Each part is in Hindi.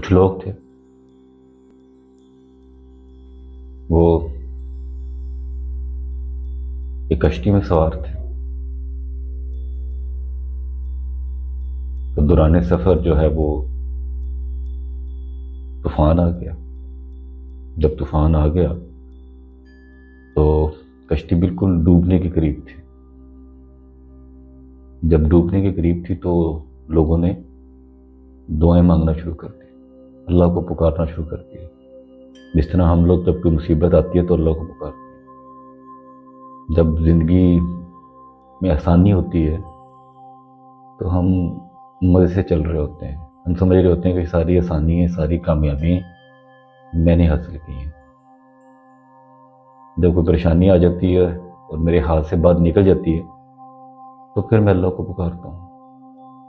कुछ लोग थे, वो एक कश्ती में सवार थे। तो दौरान सफर जो है वो तूफान आ गया। जब तूफान आ गया तो कश्ती बिल्कुल डूबने के करीब थी। जब डूबने के करीब थी तो लोगों ने दुआएं मांगना शुरू कर दी, अल्लाह को पुकारना शुरू कर दिया। जिस तरह हम लोग जब कोई मुसीबत आती है तो अल्लाह को पुकारते हैं। जब जिंदगी में आसानी होती है तो हम मज़े से चल रहे होते हैं, हम समझ रहे होते हैं कि सारी आसानी है, सारी कामयाबी मैंने हासिल की हैं। जब कोई परेशानी आ जाती है और मेरे हाथ से बात निकल जाती है तो फिर मैं अल्लाह को पुकारता हूँ।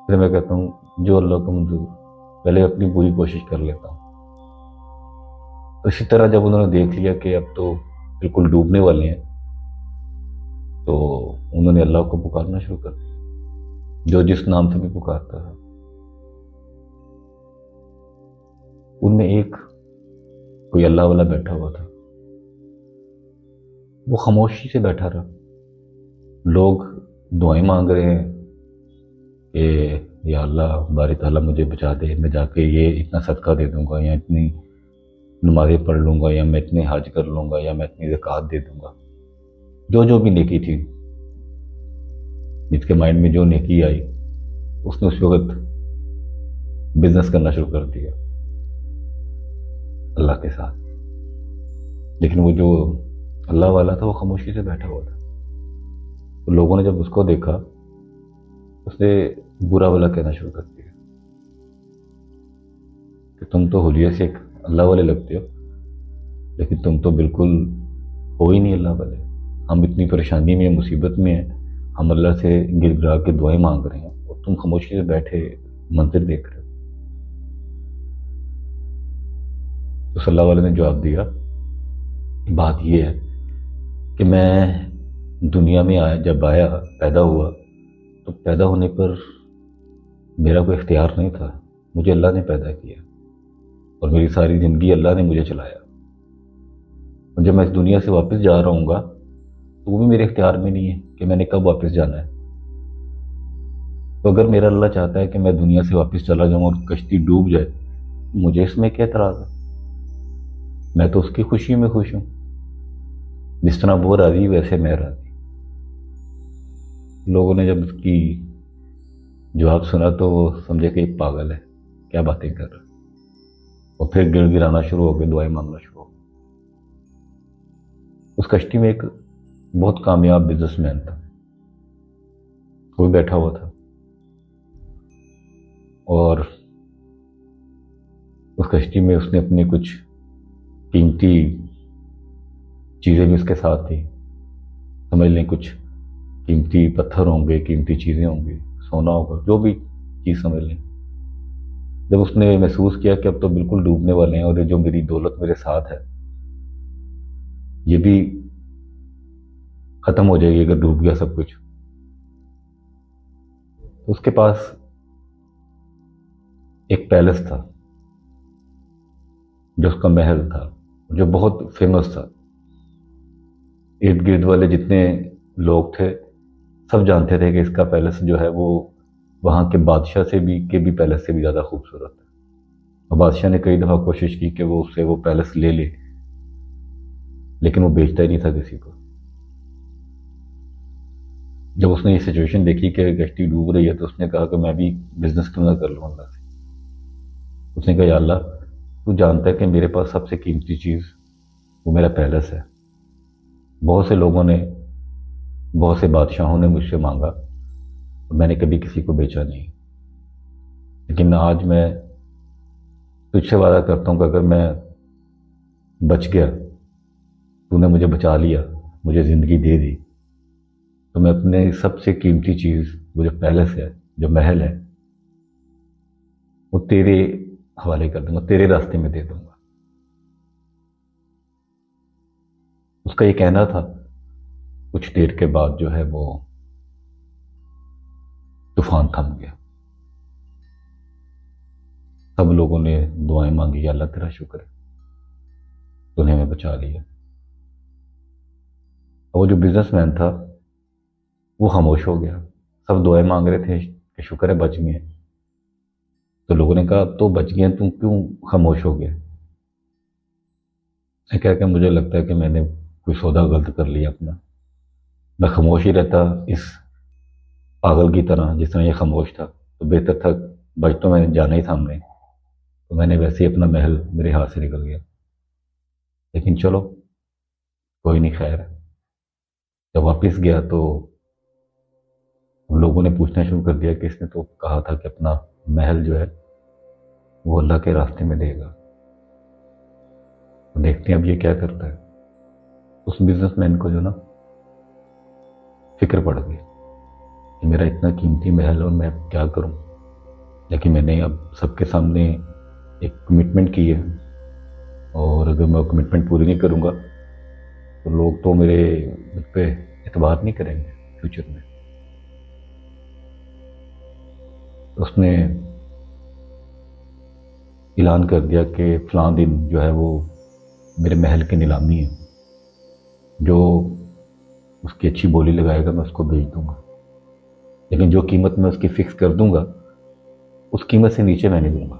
फिर मैं कहता हूँ जो अल्लाह को मंजूर, पहले अपनी पूरी कोशिश कर लेता हूँ। तो इसी तरह जब उन्होंने देख लिया कि अब तो बिल्कुल डूबने वाले हैं तो उन्होंने अल्लाह को पुकारना शुरू कर दिया, जो जिस नाम से भी पुकारता था। उनमें एक कोई अल्लाह वाला बैठा हुआ था, वो खामोशी से बैठा रहा। लोग दुआएं मांग रहे हैं कि या अल्लाह बारी ताला मुझे बचा दे, मैं जाके ये इतना सदका दे दूंगा, या इतनी नमाजें पढ़ लूंगा, या मैं इतने हज कर लूंगा, या मैं इतनी ज़कात दे दूंगा। जो जो भी नेकी थी, जिसके माइंड में जो नेकी आई, उसने उस वक्त बिजनेस करना शुरू कर दिया अल्लाह के साथ। लेकिन वो जो अल्लाह वाला था वो खामोशी से बैठा हुआ था। तो लोगों ने जब उसको देखा, उसने बुरा भला कहना शुरू कर दिया कि तुम तो हुलिया से एक अल्लाह वाले लगते हो, लेकिन तुम तो बिल्कुल हो ही नहीं अल्लाह वाले। हम इतनी परेशानी में, मुसीबत में हैं, हम अल्लाह से गिड़गिड़ा के दुआएं मांग रहे हैं और तुम खामोशी से बैठे मंदिर देख रहे हो। तो सल्लल्लाहु अलैहि ने जवाब दिया, बात यह है कि मैं दुनिया में आया, जब आया, पैदा हुआ, तो पैदा होने पर मेरा कोई इख्तियार नहीं था। मुझे अल्लाह ने पैदा किया और मेरी सारी ज़िंदगी अल्लाह ने मुझे चलाया। और जब मैं इस दुनिया से वापस जा रहा हूँगा तो वो भी मेरे इख्तियार में नहीं है कि मैंने कब वापस जाना है। तो अगर मेरा अल्लाह चाहता है कि मैं दुनिया से वापस चला जाऊँ और कश्ती डूब जाए, मुझे इसमें क्या एतराज़ है? मैं तो उसकी खुशी में खुश हूँ। जिस तरह वो राज़ी वैसे मैं राज़ी। लोगों ने जब उसकी जवाब सुना तो वो समझे कि एक पागल है, क्या बातें कर रहा है। और फिर गिड़गिड़ाना शुरू हो गए, दुआएं मांगना शुरू हो गए। उस कश्ती में एक बहुत कामयाब बिजनेसमैन था, वो भी बैठा हुआ था। और उस कश्ती में उसने अपनी कुछ कीमती चीज़ें भी उसके साथ थी। समझ लें कुछ कीमती पत्थर होंगे, कीमती चीज़ें होंगी, सोना होगा, जो भी चीज़ समझ लें। जब उसने महसूस किया कि अब तो बिल्कुल डूबने वाले हैं और ये जो मेरी दौलत मेरे साथ है ये भी ख़त्म हो जाएगी अगर डूब गया सब कुछ, तो उसके पास एक पैलेस था, जो उसका महल था, जो बहुत फेमस था। इर्द गिर्द वाले जितने लोग थे सब जानते थे कि इसका पैलेस जो है वो वहाँ के बादशाह से भी के भी पैलेस से भी ज़्यादा खूबसूरत है। और बादशाह ने कई दफ़ा कोशिश की कि वो उससे वो पैलेस ले ले, लेकिन वो बेचता ही नहीं था किसी को। जब उसने ये सिचुएशन देखी कि कश्ती डूब रही है तो उसने कहा कि मैं भी बिजनेस क्यों ना कर लूँ अल्लाह से। उसने कहा या अल्लाह, तू जानता है कि मेरे पास सबसे कीमती चीज़ वो मेरा पैलेस है। बहुत से लोगों ने, बहुत से बादशाहों ने मुझसे मांगा और मैंने कभी किसी को बेचा नहीं। लेकिन आज मैं तुझसे वादा करता हूँ कि अगर मैं बच गया, तूने मुझे बचा लिया, मुझे ज़िंदगी दे दी, तो मैं अपने सबसे कीमती चीज़, वो जो पैलेस है, जो महल है, वो तेरे हवाले कर दूंगा, तेरे रास्ते में दे दूंगा। उसका ये कहना था। कुछ देर के बाद जो है वो तूफान थम गया। सब लोगों ने दुआएं मांगी, अल्लाह तेरा शुक्र है तूने हमें बचा लिया। और वो जो बिजनेसमैन था वो खामोश हो गया। सब दुआएं मांग रहे थे कि शुक्र है बच गए। तो लोगों ने कहा अब तो बच गए, तुम क्यों खामोश हो गए? उसने कहा कि मुझे लगता है कि मैंने कोई सौदा गलत कर लिया अपना। मैं खामोश ही रहता इस पागल की तरह जिस तरह ये खामोश था तो बेहतर था। बच तो मैंने जाना ही था हमने, तो मैंने वैसे ही अपना महल मेरे हाथ से निकल गया। लेकिन चलो, कोई नहीं, खैर है। जब वापस गया तो उन लोगों ने पूछना शुरू कर दिया कि इसने तो कहा था कि अपना महल जो है वो अल्लाह के रास्ते में देगा। तो देखते हैं अब ये क्या करता है। उस बिजनेसमैन को जो ना फिक्र पड़ गई कि मेरा इतना कीमती महल और मैं अब क्या करूं। लेकिन मैंने अब सबके सामने एक कमिटमेंट की है, और अगर मैं कमिटमेंट पूरी नहीं करूंगा तो लोग तो मेरे मुझ पे एतबार नहीं करेंगे फ्यूचर में। तो उसने ऐलान कर दिया कि फलां दिन जो है वो मेरे महल की नीलामी है। जो उसकी अच्छी बोली लगाएगा मैं उसको बेच दूंगा, लेकिन जो कीमत मैं उसकी फिक्स कर दूंगा उस कीमत से नीचे मैं नहीं दूंगा।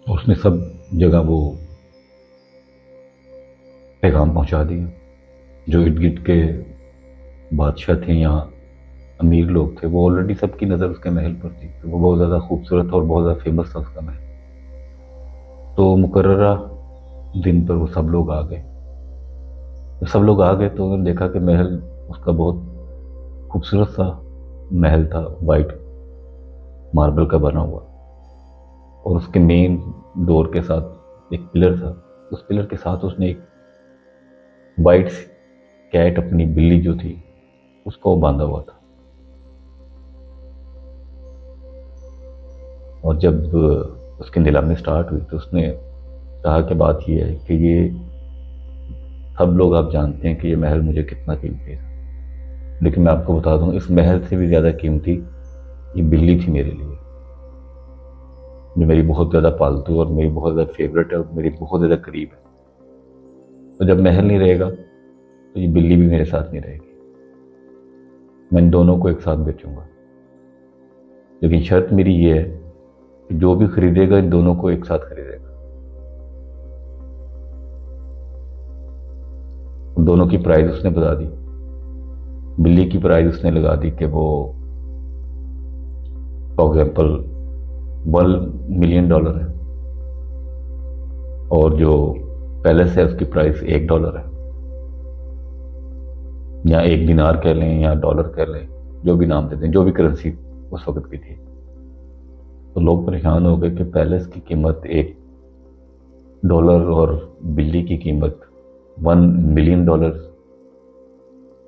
और उसने सब जगह वो पैगाम पहुंचा दिया। जो इर्द गिर्द के बादशाह थे या अमीर लोग थे वो ऑलरेडी सबकी नज़र उसके महल पर थी, तो वो बहुत ज़्यादा खूबसूरत और बहुत ज़्यादा फेमस था उसका महल। तो मुकर्ररा दिन पर वो सब लोग आ गए। जब सब लोग आ गए तो उन्होंने देखा कि महल उसका बहुत खूबसूरत सा महल था, वाइट मार्बल का बना हुआ। और उसके मेन डोर के साथ एक पिलर था। उस पिलर के साथ उसने एक वाइट कैट, अपनी बिल्ली जो थी, उसको बांधा हुआ था। और जब उसकी नीलामी स्टार्ट हुई तो उसने कहा कि बात यह है कि ये सब लोग आप जानते हैं कि ये महल मुझे कितना कीमती था, लेकिन मैं आपको बता दूं इस महल से भी ज़्यादा कीमती ये बिल्ली थी मेरे लिए, जो मेरी बहुत ज़्यादा पालतू और मेरी बहुत ज़्यादा फेवरेट है और मेरी बहुत ज़्यादा करीब है। तो जब महल नहीं रहेगा तो ये बिल्ली भी मेरे साथ नहीं रहेगी। मैं इन दोनों को एक साथ बेचूंगा, लेकिन शर्त मेरी ये है कि जो भी खरीदेगा इन दोनों को एक साथ खरीदेगा। उन दोनों की प्राइस उसने बता दी। बिल्ली की प्राइस उसने लगा दी कि वो फॉर एग्जाम्पल $1 मिलियन है, और जो पैलेस है उसकी प्राइस $1 है, या 1 दिनार कह लें या डॉलर कह लें, जो भी नाम देते हैं, जो भी करेंसी उस वक्त की थी। तो लोग परेशान हो गए कि पैलेस की कीमत $1 और बिल्ली की कीमत $1 मिलियन।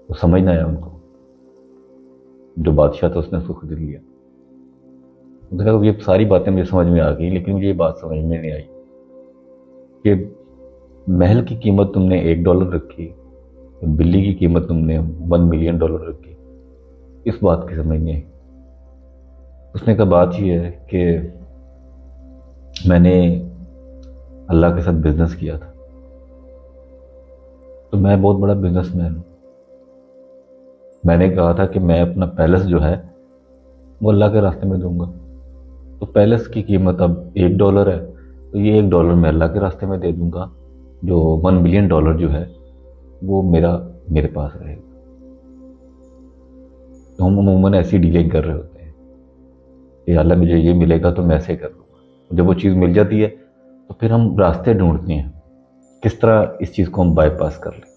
तो समझ ना आया उनको। जो बादशाह था उसने उसको खरीद लिया। तो ये सारी बातें मुझे समझ में आ गई, लेकिन मुझे ये बात समझ में नहीं आई कि महल की कीमत तुमने $1 रखी, बिल्ली की कीमत तुमने $1 मिलियन रखी। इस बात की समझ नहीं आई। उसने कहा बात यह है कि मैंने अल्लाह के साथ बिजनेस किया था, तो मैं बहुत बड़ा बिजनेसमैन हूँ। मैंने कहा था कि मैं अपना पैलेस जो है वो अल्लाह के रास्ते में दूंगा। तो पैलेस की कीमत अब $1 है, तो ये $1 मैं अल्लाह के रास्ते में दे दूंगा। जो $1 मिलियन जो है वो मेरे पास रहेगा। तो हम अमूमन ऐसी डीलिंग कर रहे होते हैं कि अल्लाह मुझे ये मिलेगा तो मैं ऐसे कर लूँगा। जब वो चीज़ मिल जाती है तो फिर हम रास्ते ढूंढते हैं किस तरह इस चीज़ को हम बाईपास कर लें।